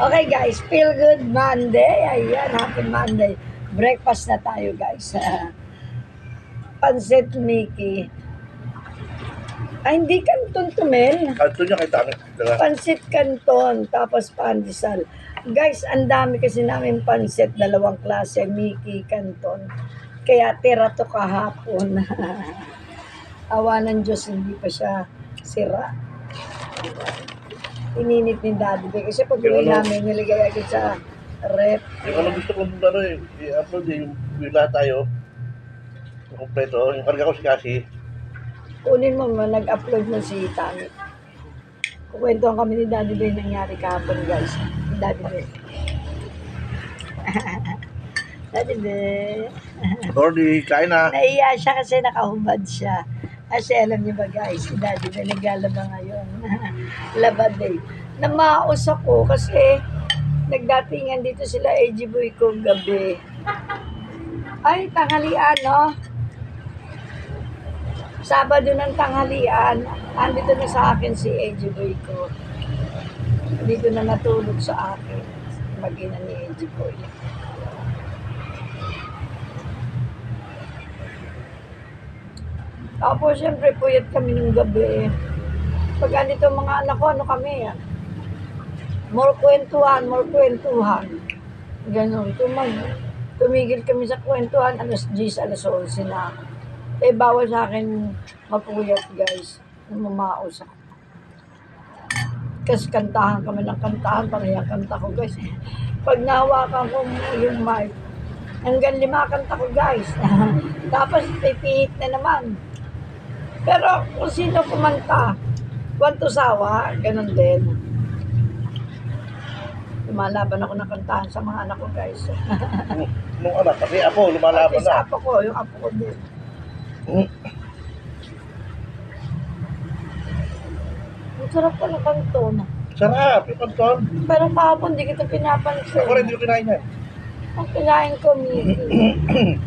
Okay guys, feel good Monday. Ayan, happy Monday. Breakfast na tayo guys. Pansit Mickey. Ay, hindi kanton to, Mel. Kanto niya kay Tangit. Pansit kanton, tapos pandesal. Guys, ang dami kasi namin pansit, dalawang klase, Mickey, kanton. Kaya tira to kahapon. Awa ng Diyos, hindi pa siya sira. Ininit ni Daddy Bay. Kasi pag uwi namin, niligay agad sa rep. Yung gusto kong i-upload yung lahat tayo. Yung kompleto. Yung karga ko si Cassie. Kunin mo, nag-upload mo si Tami. Kukwentuhan kami ni Daddy Bay nangyari kahapon, guys. Daddy Bay. Daddy Bay. Lordy, kain na. Naiya siya kasi nakahubad siya. Kasi alam niyo ba guys, si Daddy Bay naglalaba ngayon. Laba day. Namaos ako kasi nagdatingan dito sila AG Boy ko gabi. Ay, tanghalian, no? Sabado ng tanghalian, andito na sa akin si AG Boy ko. Dito na natulog sa akin. Mag-ina ni AG Boy. Tapos, siyempre, puyat kami ng gabi. Pag andito mga anak ko, ano kami, more kwentuhan. Ganon. Tumigil kami sa kwentuhan, alas 10, alas 11 na. Eh, bawal sa akin mapuyat, guys. Mamaos ako. Kasi kantahan kami ng kantahan, panayang kanta ko, guys. Pag nahawakan ko yung mic, hanggang 5 kanta ko, guys. Tapos, pipihit na naman. Pero kung sino kumanta, kwanto sawa, ganun din. Lumalaban ako ng kantahan sa mga anak ko, guys. Nung anak, kasi apo, lumalaban na. Apo ko, yung apo ko din. Ang sarap ko ng kanton. Sarap, yung kanton. Pero kahapon, di kita pinapansin. Ako rin, hindi ko kinain yan. Ang kinain ko, Mickey.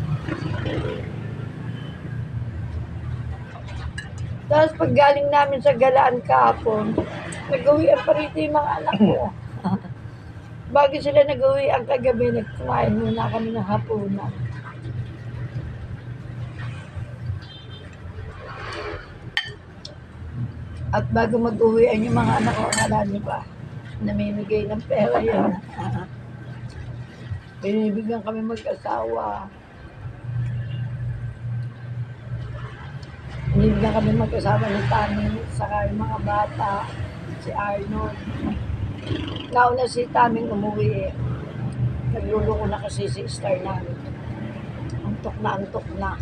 Tapos pag galing namin sa galaan kahapon, nag-uwian pa rito yung mga anak ko. Bago sila nag-uwian kagabi, nagkumain muna kami ng hapunan. At bago mag-uwian yung mga anak ko, akala niyo ba, namimigay ng pera yun. Binibigyan kami mag-asawa. Binibigyan kami mag-asawa ni Tami, saka yung mga bata, si Arnold. Nauna si Taming umuwi eh. Nagluluko na kasi si Star namin. Antok na.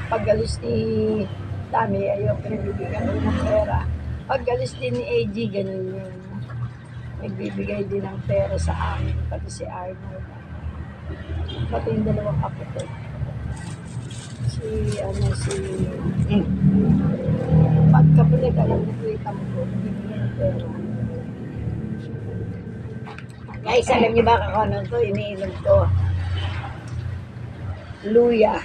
Pag-alis ni Tami, ayaw pinibigyan ko ng pera. Pag-alis din ni AG, ganun yun. Nagbibigay din ng pera sa amin, pati si Arnold. Pati yung dalawang kapatid. Pagkapalit, alam mo ko itang ko, bibigyan ng pera. Guys, alam niyo ba kung ano to, iniinom ko? Luya.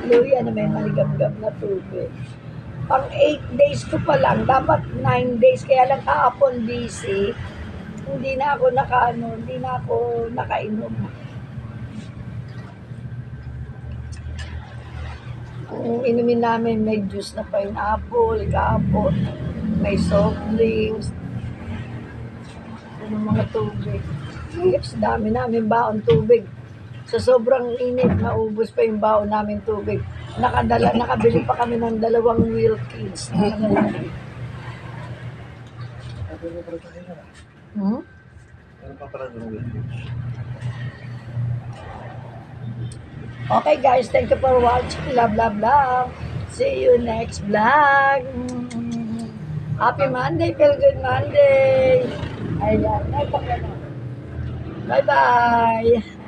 Luya na may maligam-gam na tubig. Pang 8 days ko pa lang, dapat 9 days, kaya lang kahapon busy. Hindi na ako nakainom. Ang inumin namin, may juice na pineapple, gapon, may soft drinks, mga tubig. Yes, dami namin baon tubig. Sa sobrang init, naubos pa yung baon namin tubig. Nakabili pa kami ng 2 Wilkins. Okay guys, thank you for watching. Love. See you next vlog. Happy Monday, feel good Monday. Ayan, bye-bye.